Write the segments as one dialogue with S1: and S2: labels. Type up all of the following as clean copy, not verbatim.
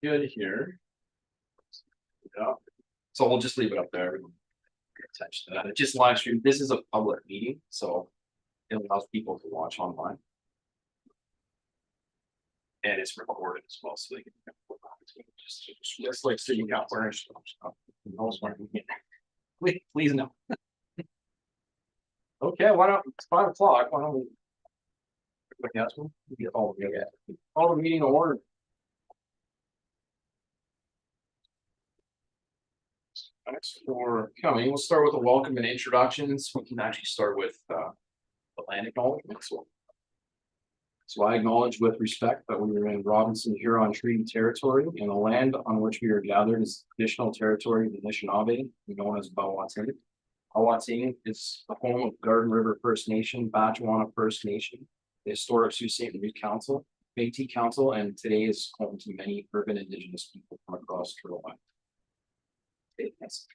S1: good here. Yeah. So we'll just leave it up there. Everyone pay attention to that. It just live stream. This is a public meeting, so it allows people to watch online. And it's recorded as well, so they can just like city council. Please no. Okay, why don't it's 5 o'clock? Why don't we? Call the meeting to order. Thanks for coming. We'll start with a welcome and introductions. We can actually start with the land acknowledgement. So I acknowledge with respect that we are in Robinson Huron Treaty Territory, and the land on which we are gathered is traditional territory of the Anishinaabe, known as Bawatini. Bawatini is the home of Garden River First Nation, Batchewana First Nation, the historic Sault Ste. Marie Council, Métis Council, and today is home to many urban Indigenous people from across Carolina. Okay, thanks.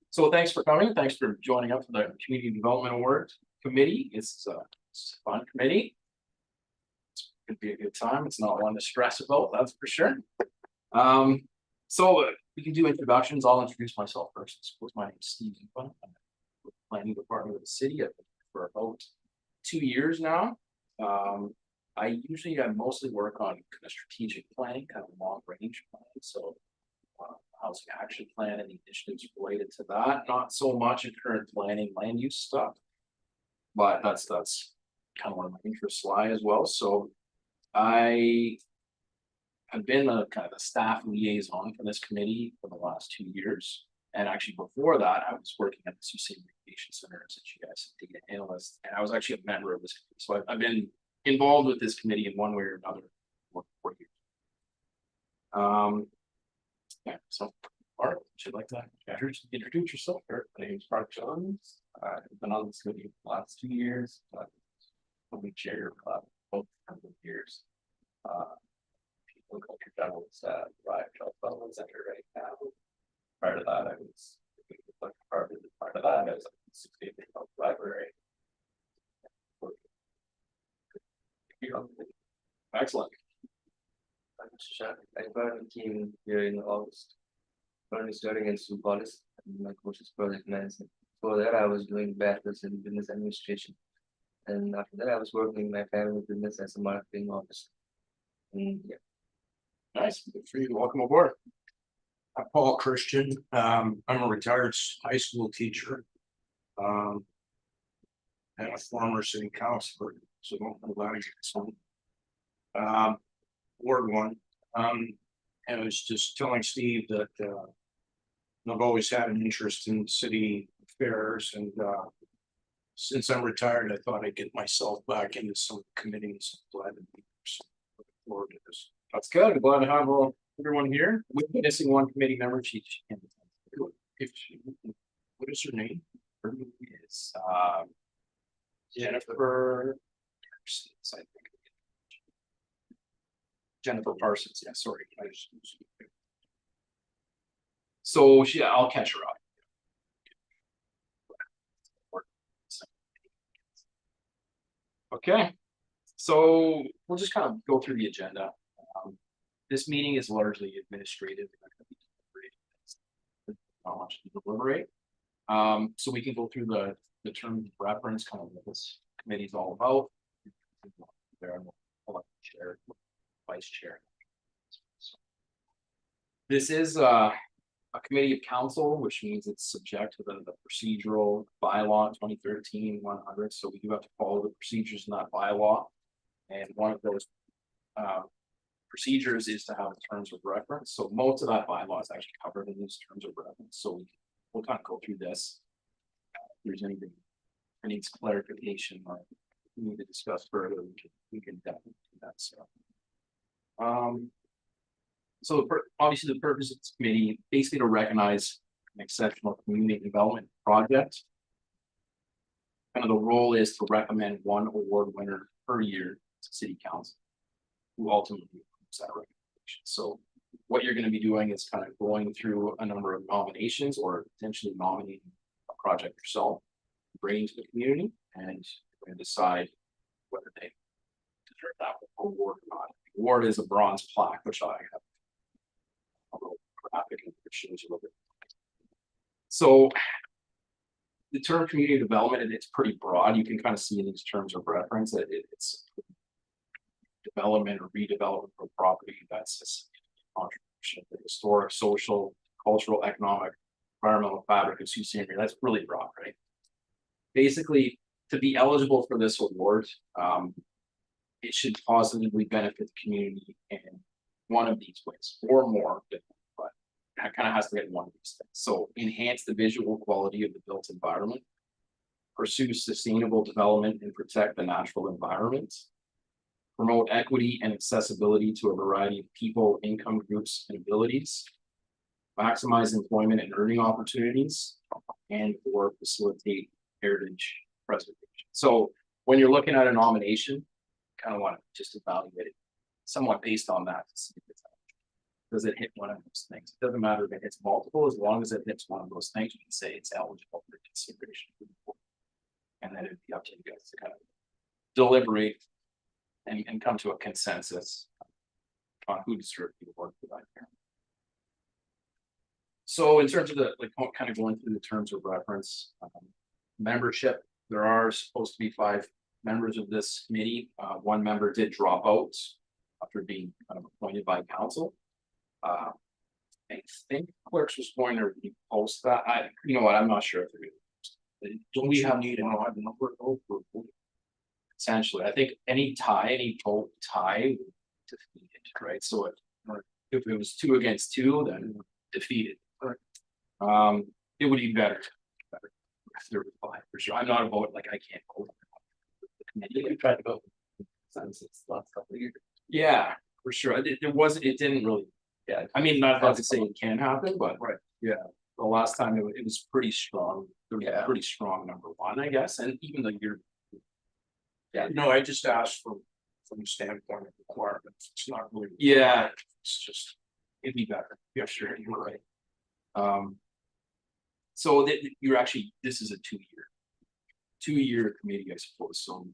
S1: So thanks for coming. Thanks for joining up for the Community Development Award Committee. It's a fun committee. Could be a good time. It's not one to stress about, that's for sure. So we can do introductions. I'll introduce myself first. I suppose my name is Steve. I'm with the planning department of the city. I've been for about 2 years now. I mostly work on kind of strategic planning, kind of long range planning. So housing action plan and the initiatives related to that. Not so much in current planning, land use stuff, but that's kind of where my interests lie as well. So I have been kind of a staff liaison for this committee for the last 2 years. And actually before that, I was working at the Sault Ste. Recreation Center as a GIS data analyst. And I was actually a member of this committee. So I've been involved with this committee in one way or another for 4 years. Yeah, so Art, would you like to introduce yourself?
S2: My name is Mark Jones. I've been on this committee for the last 2 years. I'll be chair for both years. People culture generals at Riot Child Development Center right now. Prior to that, I was part of that, I was at the 68th Library.
S1: Excellent.
S2: I came here in August. Currently studying in Sioux Falls. My course is project management. Before that, I was doing bachelor's in business administration. And after that, I was working in my family business as a marketing officer. And yeah.
S1: Nice. Good for you. Welcome aboard.
S3: I'm Paul Christian. I'm a retired high school teacher. And a former city councilor. So don't know that again. Ward 1. And I was just telling Steve that I've always had an interest in city affairs, and since I'm retired, I thought I'd get myself back into some committees. Glad to be looking forward to this.
S1: That's good. I'm glad to have everyone here. We're missing one committee member.
S3: What is her name?
S1: Her name is Jennifer Parsons, I think. Jennifer Parsons. Yeah, sorry. So I'll catch her up. Okay, so we'll just kind of go through the agenda. This meeting is largely administrative. Not much to deliberate. So we can go through the terms of reference, kind of what this committee is all about. Chair, vice chair. This is a committee of council, which means it's subject to the procedural bylaw 2013-100. So we do have to follow the procedures in that bylaw. And one of those procedures is to have terms of reference. So most of that bylaw is actually covered in these terms of reference. So we'll kind of go through this. If there's anything that needs clarification or we need to discuss further, we can definitely do that. So obviously the purpose of this committee basically to recognize an exceptional community development project. Kind of the role is to recommend one award winner per year to city council, who ultimately approves that recommendation. So what you're going to be doing is kind of going through a number of nominations or potentially nominating a project yourself, bringing to the community, and you're going to decide whether they deserve that award or not. The award is a bronze plaque, which I have applicant, which shows you a little bit. So. The term community development, it's pretty broad. You can kind of see in these terms of reference that it's. Development or redevelopment of property that's a contribution to the historic, social, cultural, economic, environmental fabric of Sault Ste. Marie. That's really broad, right? Basically, to be eligible for this award, it should positively benefit the community in one of these ways or more, but that kind of has to get one of these things. So enhance the visual quality of the built environment, pursue sustainable development and protect the natural environment, promote equity and accessibility to a variety of people, income groups, and abilities, maximize employment and earning opportunities, and or facilitate heritage preservation. So when you're looking at a nomination, kind of want to just evaluate it somewhat based on that to see if it's does it hit one of those things. It doesn't matter if it hits multiple, as long as it hits one of those things, you can say it's eligible for consideration. And then it'd be up to you guys to kind of deliberate and come to a consensus on who deserves the award for that year. So in terms of the, like, kind of going through the terms of reference, membership, there are supposed to be 5 members of this committee. 1 member did drop out after being kind of appointed by council. I think clerks was going to repost that. You know what, I'm not sure if they're
S3: Don't we have need an odd number though for
S1: essentially, I think any vote tie defeated, right? So if it was 2 against 2, then defeated. It would be better. If there were 5 for sure. I'm not a vote, like I can't vote. The committee.
S2: You tried to go. Since it's last couple of years.
S1: Yeah, for sure. It didn't really. Yeah, I mean, not to say it can happen, but
S3: Right.
S1: Yeah, the last time it was pretty strong. There was a
S2: Yeah.
S1: pretty strong number 1, I guess, and even the year.
S3: Yeah, no, I just asked from the standpoint of requirements. It's not really.
S1: Yeah,
S3: It's just,
S1: it'd be better. Yeah, sure, you're right. So that you're actually, this is a 2-year committee, I suppose, so.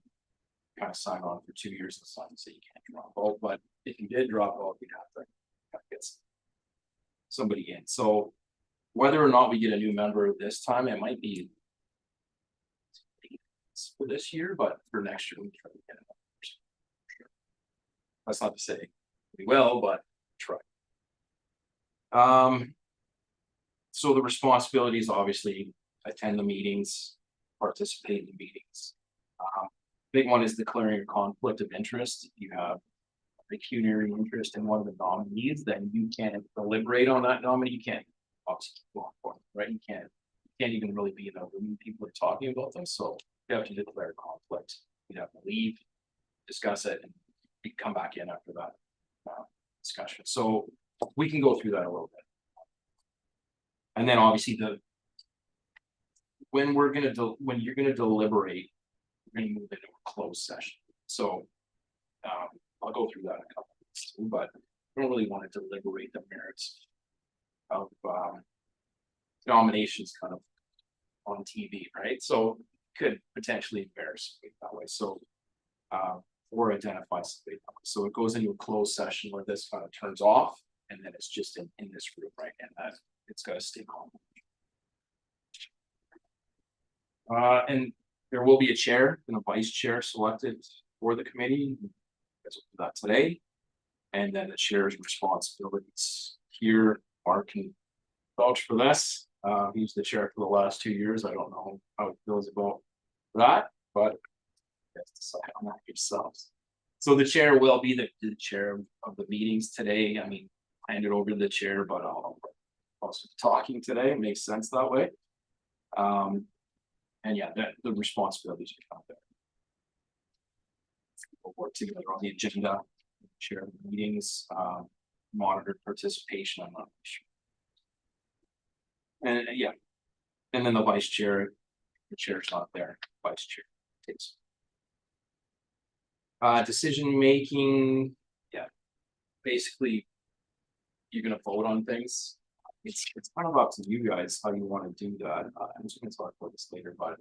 S1: Kind of sign on for 2 years and sign, so you can't drop out, but if you did drop out, you'd have to get somebody in. So whether or not we get a new member this time, it might be for this year, but for next year we try to get another person. Sure. That's not to say we will, but try. So the responsibilities obviously attend the meetings, participate in the meetings. Big one is declaring a conflict of interest. If you have a pecuniary interest in one of the nominees, then you can't deliberate on that nominee. You can't obviously go for it, right? You can't even really be in a room. People are talking about them, so you have to declare conflict. You have to leave, discuss it, and you come back in after that discussion. So we can go through that a little bit, and then obviously when you're gonna deliberate. We're gonna move into a closed session. So I'll go through that in a couple of minutes too, but I don't really want to deliberate the merits of nominations kind of on TV, right? So could potentially embarrass somebody that way. So or identify somebody. So it goes into a closed session where this kind of turns off, and then it's just in this room, right? And that it's got to stay calm. And there will be a chair and a vice chair selected for the committee. That's that today. And then the chair's responsibilities here. Mark can vouch for this. He's the chair for the last 2 years. I don't know how he feels about that, but you guys decide on that yourselves. So the chair will be the chair of the meetings today. I mean, I hand it over to the chair, but I'll also be talking today. It makes sense that way. And yeah, the responsibilities are out there. We'll work together on the agenda, share the meetings, monitor participation. I'm not sure. And yeah, and then the vice chair, the chair's not there, vice chair takes. Decision making, yeah, basically you're gonna vote on things. It's kind of up to you guys how you want to do that. I'm just gonna talk about this later, but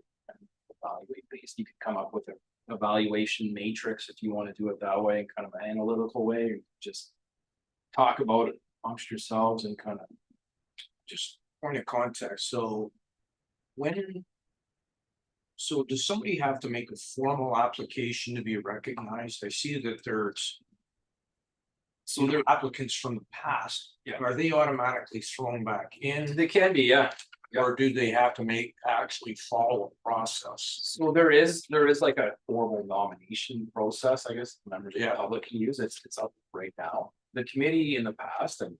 S1: evaluate based. You could come up with an evaluation matrix if you want to do it that way, kind of an analytical way, or just talk about it amongst yourselves and kind of
S3: just point of context, so. When. So does somebody have to make a formal application to be recognized? I see that there's. So there are applicants from the past.
S1: Yeah.
S3: Are they automatically thrown back in?
S1: They can be, yeah.
S3: Or do they have to actually follow a process?
S1: So there is like a formal nomination process, I guess, members of the
S3: Yeah.
S1: public can use. It's up right now. The committee in the past and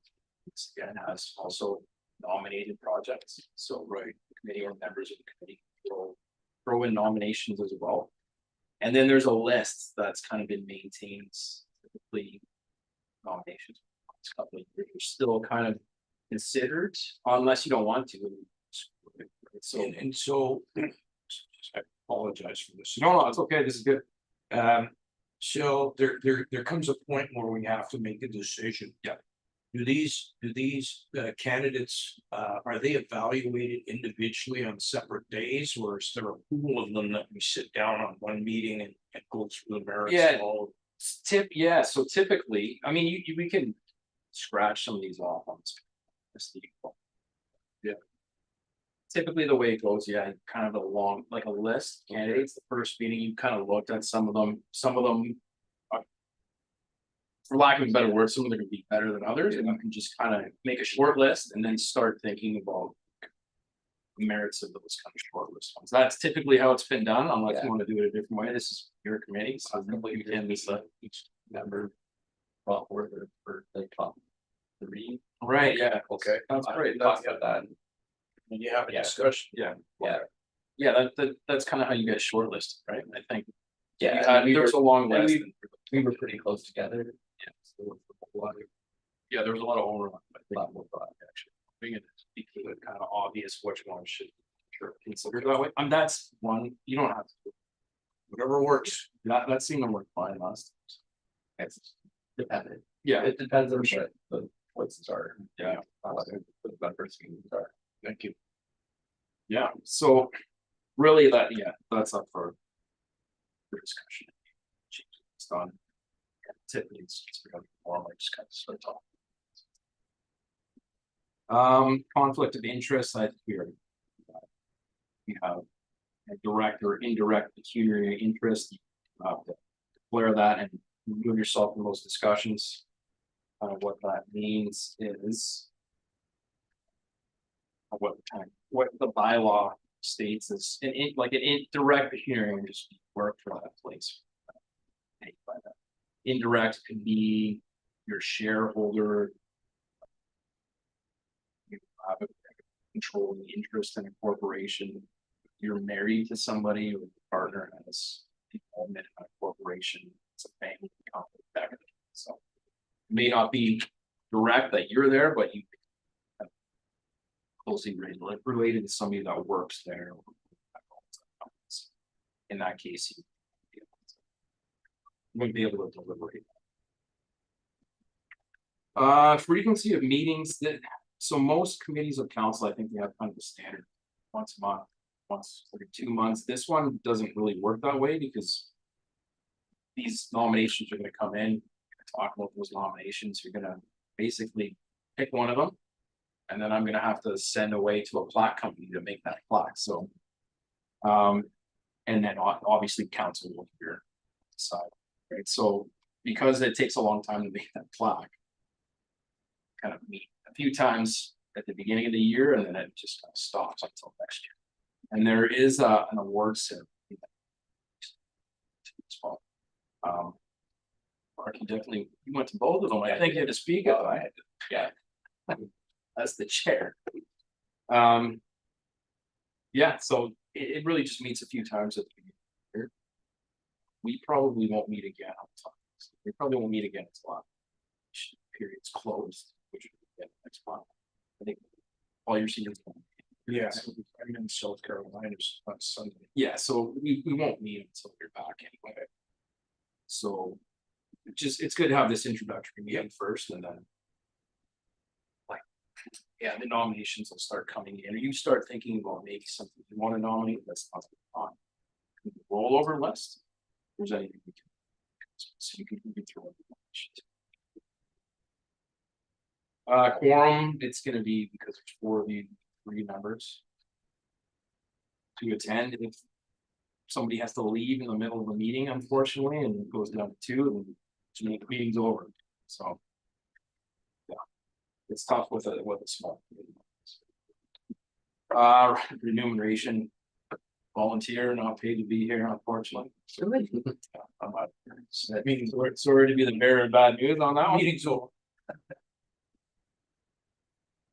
S1: again has also nominated projects. So
S3: Right.
S1: the committee or members of the committee will throw in nominations as well. And then there's a list that's kind of been maintained, typically nominations. It's a couple of years, you're still kind of considered unless you don't want to. So
S3: And so. I apologize for this.
S1: no, it's okay. This is good.
S3: So there comes a point where we have to make a decision.
S1: Yeah.
S3: Do these candidates, are they evaluated individually on separate days, or is there a pool of them that we sit down on one meeting and go through the merits?
S1: Yeah.
S3: of all of
S1: Yeah, so typically, I mean, we can scratch some of these off on this. Yeah. Typically, the way it goes, yeah, kind of like a list of candidates. The first meeting, you kind of looked at some of them, for lack of a better word, some of them can be better than others, and you can just kind of make a short list and then start thinking about the merits of those kind of short list ones. That's typically how it's been done, unless you want to do it a different way. This is your committee, so you can decide
S2: Each member. Brought forward for the top 3.
S1: Right, yeah,
S3: Okay.
S1: that's great.
S2: Talk about that.
S3: And you have a
S2: Yeah.
S3: discussion.
S1: Yeah.
S2: Yeah.
S1: Yeah, that's kind of how you get shortlisted, right? I think.
S2: Yeah,
S1: There was a long
S2: and
S1: list.
S2: we were pretty close together. Yeah. So a lot of
S1: Yeah, there was a lot of overlap, I think, with that, actually. I think it's became kind of obvious which one should consider that way. And that's one, you don't have to.
S3: Whatever works.
S1: That seemed to work fine last.
S2: it's dependent.
S1: Yeah,
S2: It depends on what the choices are.
S1: Yeah.
S2: What the members' meetings are.
S3: Thank you.
S1: yeah, so really that's up for discussion. It's done. Typically, it's really more like just kind of start talking. Conflict of interest, I think we have a direct or indirect pecuniary interest. You have to declare that and remove yourself from those discussions. What that means is what the bylaw states is an indirect pecuniary interest work for that place. Paid by that. Indirect could be your shareholder. You have a controlling interest in a corporation. You're married to somebody or your partner has involvement in a corporation. It's a family company. That kind of thing. So it may not be direct that you're there, but you have closely related to somebody that works there. In that case, you wouldn't be able to deliberate. Frequency of meetings so most committees of council, I think they have kind of a standard once a month, once every 2 months. This one doesn't really work that way because these nominations are gonna come in, talk about those nominations, you're gonna basically pick one of them. And then I'm gonna have to send away to a plaque company to make that plaque, so. And then obviously council will hear decide, right? So because it takes a long time to make that plaque. Kind of meet a few times at the beginning of the year and then it just kind of stops until next year. And there is an award ceremony. Mark, you went to both of them. I think you had to speak up. I had to, yeah. As the chair. Yeah, so it really just meets a few times at the beginning of the year. We probably won't meet again. We probably won't meet again until our period's closed, which will be next month. I think all your seniors.
S3: Yeah, I'm in South Carolina on Sunday.
S1: Yeah, so we won't meet until you're back anyway. So it's good to have this introductory meeting first and then. Like, yeah, the nominations will start coming in, or you start thinking about maybe something you want to nominate, that's not on. The rollover list, there's anything we can. So you can through it. Quorum, it's gonna be because there's 4 of you, 3 members. To attend, if somebody has to leave in the middle of the meeting, unfortunately, and it goes down to 2, and the meeting's over, so. Yeah, it's tough with a small. Committee. Remuneration, volunteer, not paid to be here, unfortunately. I'm not, that means sorry to be the bearer of bad news on that one.
S3: Meeting's over.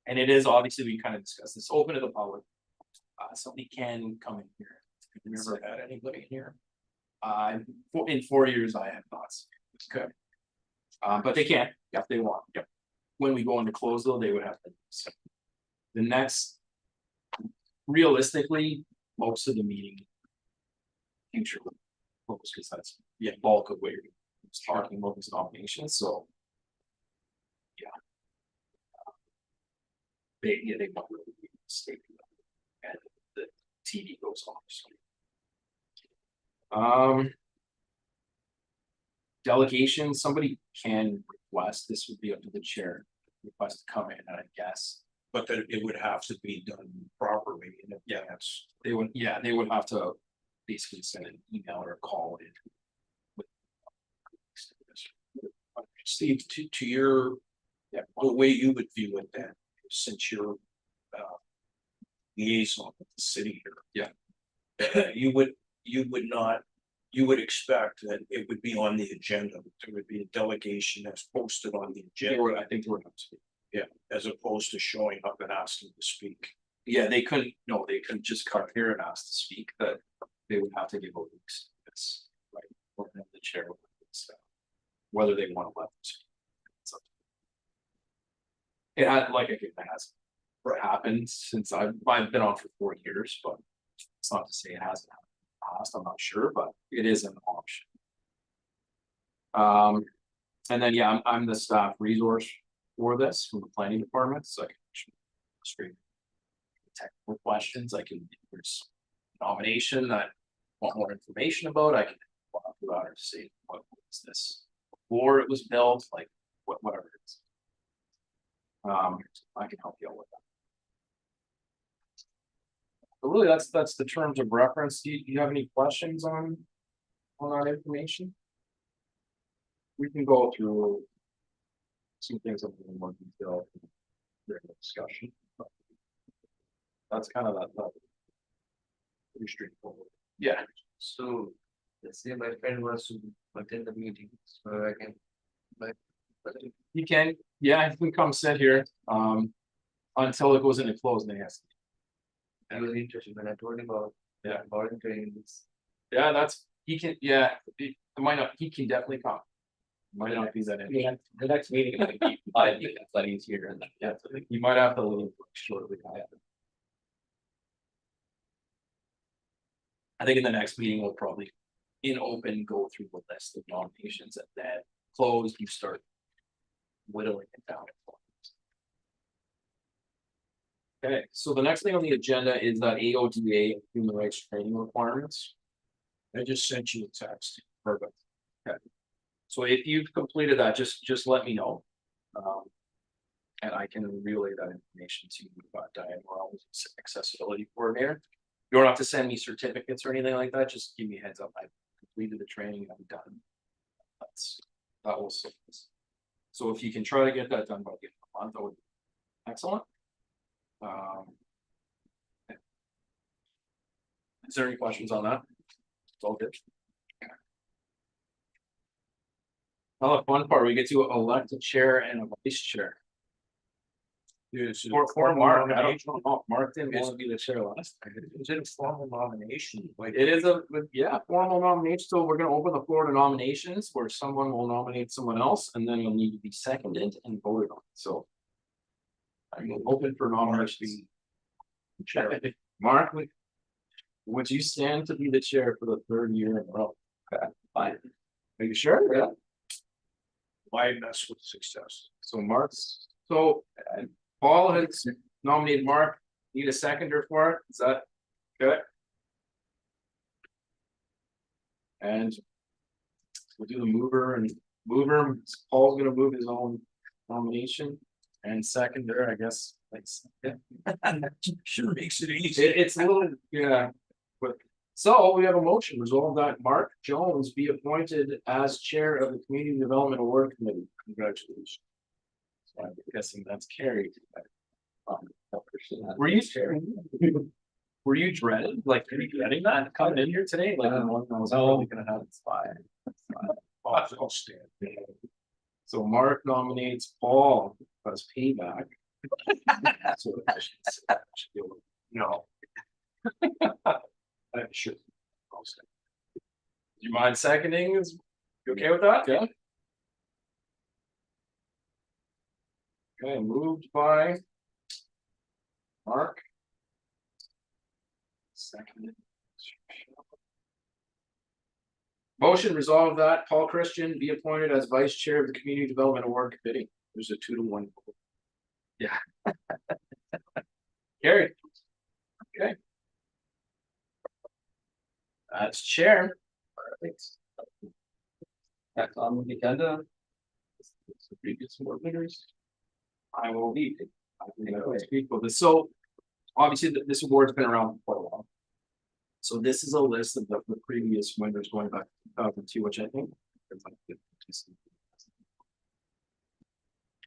S1: And it is obviously, we kind of discussed this, open to the public. Somebody can come in here.
S3: Have you ever had anybody in here?
S1: In 4 years, I have not seen it.
S3: Okay.
S1: But they can, if they want, yep. When we go into close though, they would have to. So, the next. Realistically, most of the meeting. Future. Focus, because that's, bulk of where you're talking about these nominations, so. Yeah. They want really be mistaken. And the TV goes off, so. Delegation, somebody can request, this would be up to the chair, request to come in, and I guess.
S3: But that it would have to be done properly in advance.
S1: They would, they would have to basically send an email or call in.
S3: Steve, to your, the way you would view it then, since you're liaison with the city here. You would expect that it would be on the agenda, there would be a delegation that's posted on the agenda.
S1: I think they would have to.
S3: As opposed to showing up and asking to speak.
S1: Yeah, they couldn't just come here and ask to speak, that they would have to give a week's, it's right, or the chair would have to say whether they want to let them speak. It's up to them. It had, like, it has happened since I've been on for 4 years, but it's not to say it hasn't happened in the past, I'm not sure, but it is an option. And then, I'm the staff resource for this from the planning department, so I can straight technical questions. I can, if there's nomination that I want more information about, I can walk through that or say what was this before it was built, like whatever it is. I can help you out with that. But really, that's the terms of reference. Do you have any questions on that information? We can go through some things a little more detail during the discussion. But that's kind of that pretty straightforward. Yeah.
S2: So let's say my friend wants to attend the meeting, so I can.
S1: You can, you can come sit here, until it goes into closed, I guess.
S2: I was interested when I told him about volunteering this.
S1: Yeah, he can, it might not, he can definitely come. Might not be that.
S2: The next meeting, I think that's easier, and
S1: You might have to leave shortly. I think in the next meeting, we'll probably in open go through the list of nominations, and then closed, you start whittling it down. Okay, so the next thing on the agenda is that AODA human rights training requirements.
S3: I just sent you a text.
S1: Perfect. Okay. So if you've completed that, just let me know. And I can relay that information to Diane Morales, accessibility coordinator. You don't have to send me certificates or anything like that. Just give me a heads up. I've completed the training. I'm done. That will suffice. So if you can try to get that done by the end of the month, that would be excellent. Is there any questions on that? It's all good. Well, the fun part, we get to elect a chair and a vice chair. For Mark, I don't know, Mark didn't want to be the chair last time.
S3: Is it a formal nomination? Like
S1: It is formal nomination, so we're gonna open the floor to nominations where someone will nominate someone else, and then you'll need to be seconded and voted on, so. I'm open for nominations. Chair. Mark, would you stand to be the chair for the 3rd year in a row? Okay, fine. Are you sure? Yeah.
S3: why mess with success?
S1: So Paul has nominated Mark. Need a seconder for it? Is that good? And we'll do the mover. Paul's gonna move his own nomination. And seconder, I guess, like,
S3: Sure makes it easy.
S1: it's a little, yeah. But, so we have a motion, resolve that Mark Jones be appointed as chair of the Community Development Award Committee. Congratulations. So I'm guessing that's carried. Were you Were you dreading, like, were you dreading that coming in here today? Like, I was probably gonna have it fire.
S3: I'll stand.
S1: So Mark nominates Paul as payback. So I should do it. No. I should. I'll stand. Do you mind seconding? You okay with that? Yeah. Okay, moved by Mark. Seconded. Motion resolved that Paul Christian be appointed as vice chair of the Community Development Award Committee. There's a 2-to-1. Yeah. Carried. Okay. That's chair. Perfect.
S2: Back on the agenda.
S1: The previous board leaders. I will lead. I think I will speak for this. So obviously this award's been around for quite a while. So this is a list of the previous winners going back to 2002, which I think.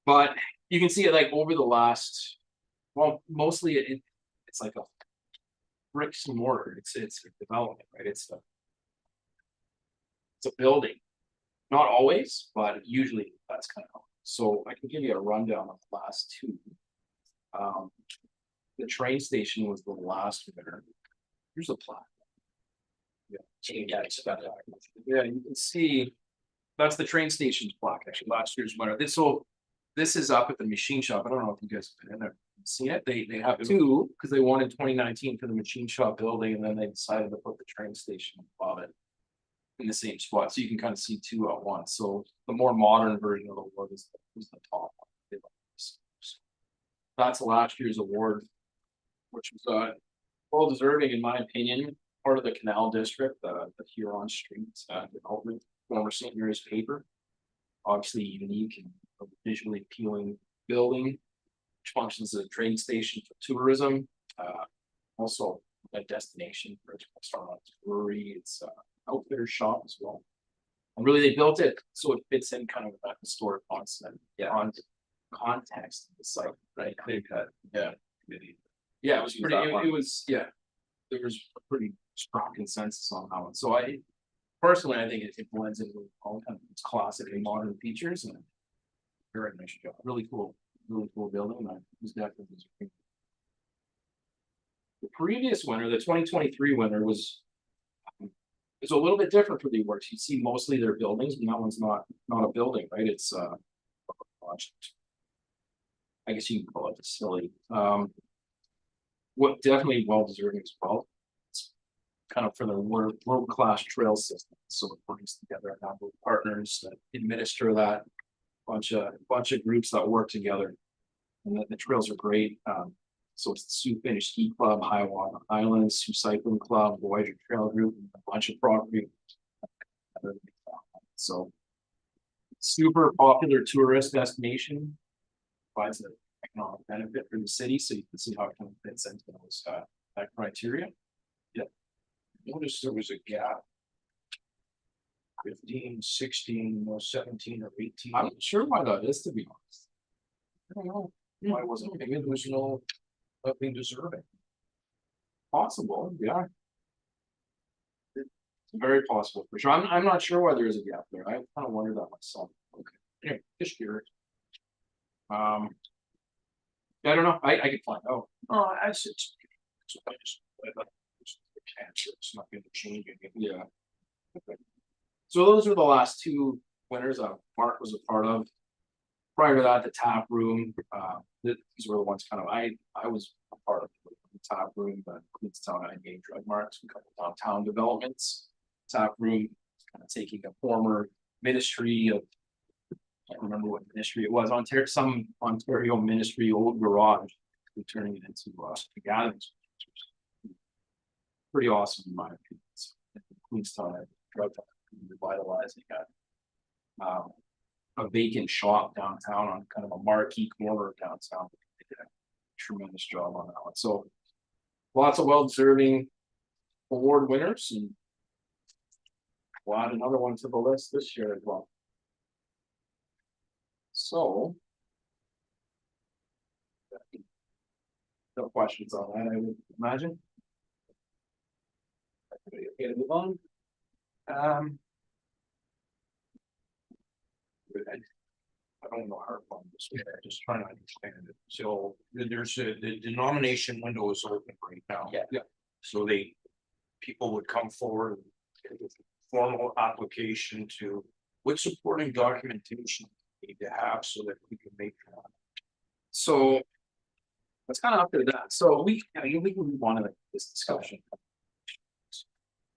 S1: But you can see it like over the last, well, mostly it's like a bricks and mortar. It's a development, right? It's a building. Not always, but usually that's kind of. So I can give you a rundown of the last two. The train station was the last winner. Here's a plaque. Yeah, yeah, you can see that's the train station's plaque, actually, last year's winner. This is up at the machine shop. I don't know if you guys have been in there, seen it. They have two because they won in 2019 for the machine shop building, and then they decided to put the train station above it in the same spot. So you can kind of see two at once. So the more modern version of the award is the top one. That's last year's award, which was well deserving in my opinion. Part of the Canal District, the Huron Street development, former St. Mary's paper. Obviously unique and visually appealing building, which functions as a train station for tourism. Also a destination for restaurants, brewery, it's outfitter shop as well. And really they built it so it fits in kind of that historic concept, on context of the site, right? Clear cut. Yeah. Yeah, it was pretty, it was, yeah. There was a pretty strong consensus on that one. So I think it blends in with all kind of its classic and modern features and very nice job. Really cool building. I was definitely deserving. The previous winner, the 2023 winner, was a little bit different for the awards. You see mostly their buildings, and that one's not a building, right? It's a project. I guess you can call it a facility. What definitely well deserving as well. It's kind of for the world-class trail system. So it brings together a number of partners that administer that bunch of groups that work together. And the trails are great. So it's the Sioux Finish Ski Club, Hiawatha Islands, Sioux Cycling Club, Voyager Trail Group, and a bunch of property. So super popular tourist destination, provides an economic benefit for the city, so you can see how it kind of fits into those that criteria. Yeah.
S3: Notice there was a gap. 15, 16, or 17 or 18.
S1: I'm not sure why that is, to be honest. I don't know.
S3: Why wasn't maybe there was nothing deserving?
S1: Possible, yeah. It's very possible for sure. I'm not sure why there is a gap there. I kind of wondered that myself. Okay. Anyway, just curious. I don't know. I could find out.
S3: Oh, it's cancer. It's not going to change anything.
S1: Yeah. Okay. So those are the last two winners Mark was a part of. Prior to that, the tap room. These were the ones kind of I was a part of the tap room, but Queenstown I gave drug marks, a couple downtown developments. Tap room kind of taking a former ministry of, I can't remember what ministry it was, some Ontario ministry old garage, and turning it into a gathering space. Pretty awesome in my opinion. So, Queenstown drug revitalizing that. a vacant shop downtown on kind of a marquee corner of downtown. They did a tremendous job on that one, so lots of well-deserving award winners, and we'll add another one to the list this year as well. So. No questions on that, I would imagine. Okay, to move on.
S3: I don't know how to run this, I'm just trying to understand it. So there's the nomination window is open right now.
S1: Yeah.
S3: So people would come forward with a formal application to, what supporting documentation we need to have so that we can make.
S1: So. That's kind of up to that, so we can move on to this discussion.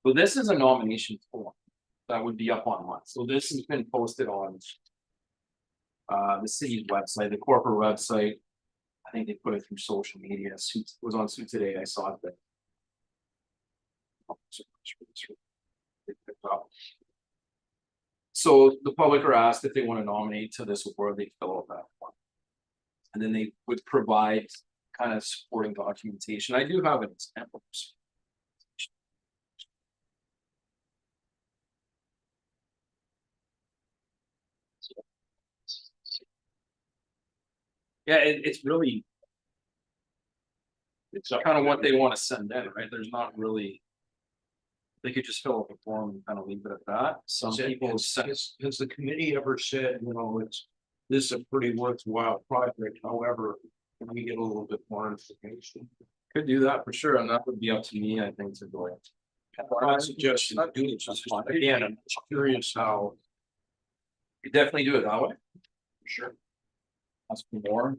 S1: So this is a nomination form that would be up online, so this has been posted on. The city's website, the corporate website. I think they put it through social media. Suits was on Suit Today. I saw it there. So the public are asked if they want to nominate to this award, they fill out that form. And then they would provide kind of supporting documentation. I do have an example. Yeah, it's really. It's kind of what they want to send in, right? There's not really. They could just fill out the form and kind of leave it at that. Some people
S3: Has the committee ever said, this is a pretty worthwhile project, however, can we get a little bit more information?
S1: could do that for sure, and that would be up to me, I think, to go.
S3: I suggest not doing it just fine. Again, I'm curious how.
S1: You definitely do it that way.
S3: Sure.
S1: Ask for more.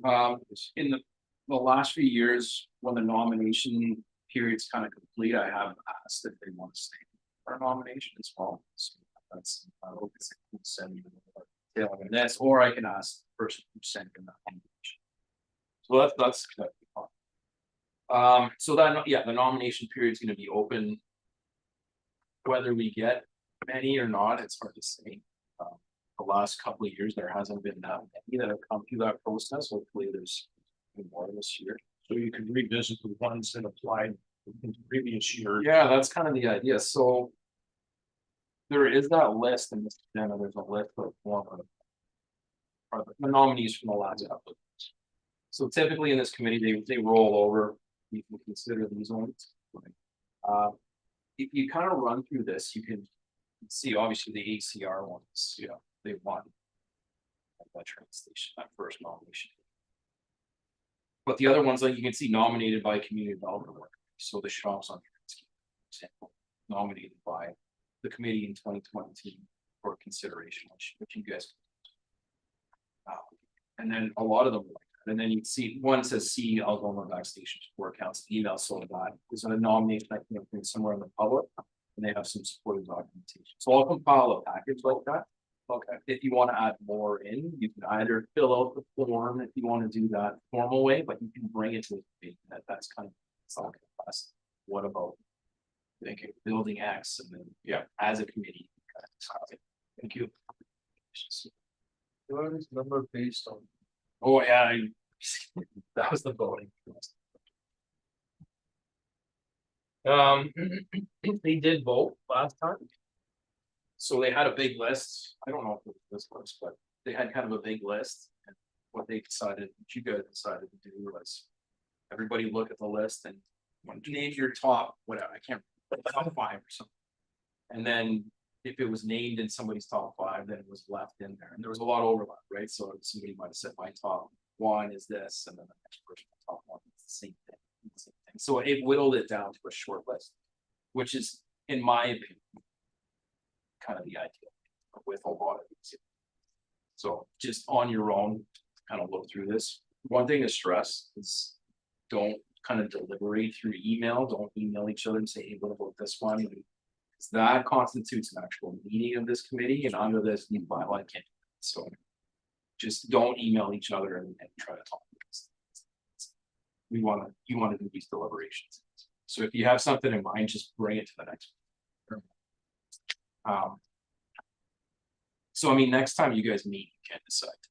S1: In the last few years, when the nomination period's kind of complete, I have asked if they want to stay for a nomination as well. So that's send me this, or I can ask the person who sent in that nomination. So that's fine. So that, yeah, the nomination period is going to be open. Whether we get many or not, it's hard to say. The last couple of years, there hasn't been that many that have come through that process. Hopefully there's more this year.
S3: So you can revisit the ones that applied in the previous year.
S1: Yeah, that's kind of the idea. So there is that list in this agenda. There's a list of former the nominees from the last applicants. So typically in this committee, they roll over. You can consider these ones. If you kind of run through this, you can see obviously the ACR ones, they won at that train station, that first nomination. But the other ones, like you can see, nominated by community development work. So the shops on, for example, nominated by the committee in 2022 for consideration, which you guys. And then a lot of them like that. And then you see one says see Algoma Backstation Support Council email, so that is a nomination I can bring somewhere in the public, and they have some supporting documentation. So I'll compile a package like that. Okay, if you want to add more in, you can either fill out the form if you want to do that formal way, but you can bring it to the meeting. That's kind of solid. What about building X, and then as a committee. Thank you.
S2: What is number based on?
S1: Oh yeah, that was the voting. They did vote last time. So they had a big list. I don't know if it was this list, but they had kind of a big list. And what they decided, what you guys decided to do was everybody look at the list and name your top, whatever, I can't remember, top 5 or something. And then if it was named in somebody's top 5, then it was left in there. And there was a lot of overlap, right? So somebody might have said my top 1 is this, and then the next person top 1 is the same thing. So it whittled it down to a short list, which is, in my opinion, kind of the idea with a lot of these. So just on your own, kind of look through this. One thing to stress is don't kind of deliberate through email. Don't email each other and say, hey, what about this one? Because that constitutes an actual meeting of this committee, and under this new bylaw, I can't. So just don't email each other and try to talk. You want to do these deliberations. So if you have something in mind, just bring it to the next one. So I mean, next time you guys meet, can decide to.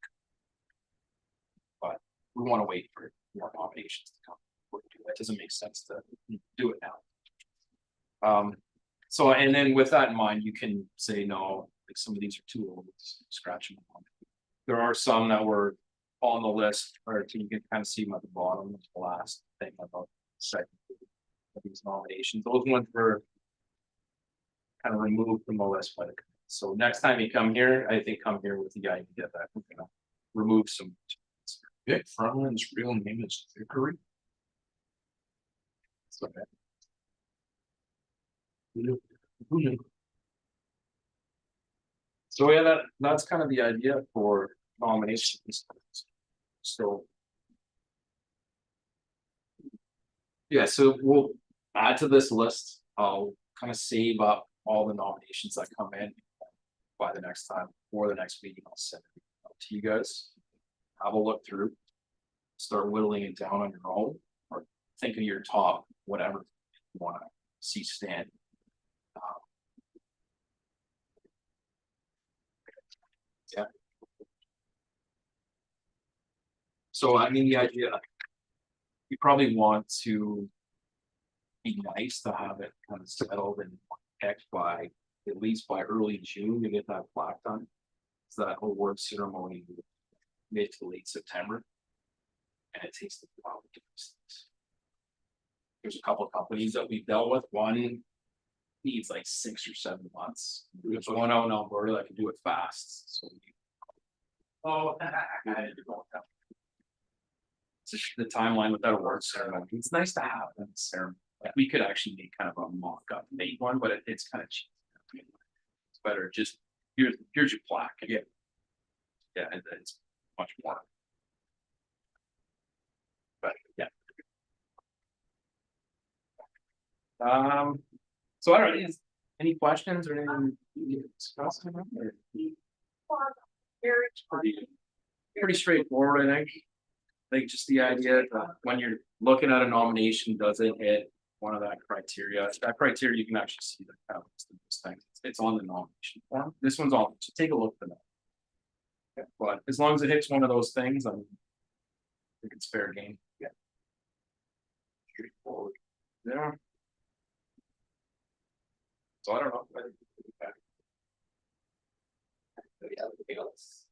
S1: But we want to wait for more nominations to come. It doesn't make sense to do it now. So, and then with that in mind, you can say no, like some of these are too old, scratch them. There are some that were on the list, or you can kind of see them at the bottom, the last thing about second of these nominations, those ones were kind of removed from the list by the committee. So next time you come here, I think come here with the idea that we're gonna remove some.
S3: Vic Frontlin's real name is Vickery.
S1: So that-
S3: Who knew?
S1: So yeah, that's kind of the idea for nominations. So. Yeah, so we'll add to this list. I'll kind of save up all the nominations that come in. By the next time, or the next meeting, I'll send it out to you guys. Have a look through. Start whittling it down on your own, or think of your top, whatever you wanna see stand. Yeah. So I mean, the idea. You probably want to. Be nice to have it kind of settled and picked by, at least by early June to get that plaque done. So that award ceremony mid to late September. And it takes the while to do these things. There's a couple of companies that we've dealt with, one needs like 6 or 7 months. There's one out in Alberta that can do it fast, so. Oh, I had to go with that. It's just the timeline with that award ceremony, it's nice to have that ceremony. Like, we could actually make kind of a mock-up made one, but it's kind of cheap. It's better, just, here's your plaque. Yeah. Yeah, it's much more. But, yeah. So I don't know, any questions or anything you discuss? Pretty straightforward, I think. Like just the idea that when you're looking at a nomination, does it hit one of that criteria? That criteria, you can actually see the kind of list of those things. It's on the nomination form. This one's on, so take a look for that. Yeah, but as long as it hits one of those things, I think it's fair game. Yeah. Straightforward. Yeah. So I don't know.
S2: Yeah, everything else.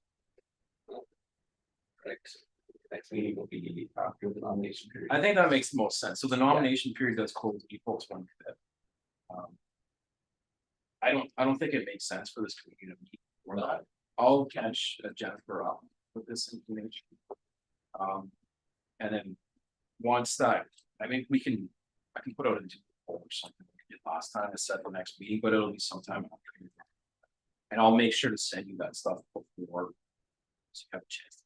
S2: Correct. Next meeting will be after the nomination period.
S1: I think that makes the most sense. So the nomination period does close April 25th. I don't think it makes sense for this committee to meet. We're not. I'll catch Jennifer up with this information. And then once that, I mean, I can put out a poll or something like we did last time to set the next meeting, but it'll be sometime after. And I'll make sure to send you that stuff before. So you have a chance.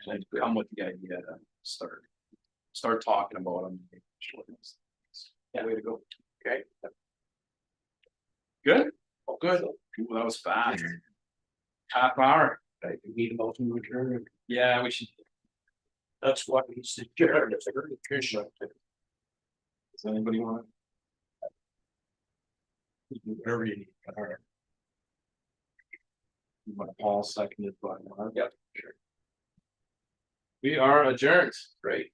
S1: And come with the idea to start talking about them. Yeah, way to go. Okay. Good. Oh, good. Ooh, that was fast. Half hour.
S3: I need a motion to adjourn.
S1: Yeah, we should.
S3: That's what he's suggested. It's a very efficient.
S1: Does anybody want
S3: Whatever you need. All right.
S1: Paul seconded by Mark?
S2: Yeah, sure.
S1: We are adjourned.
S2: Great.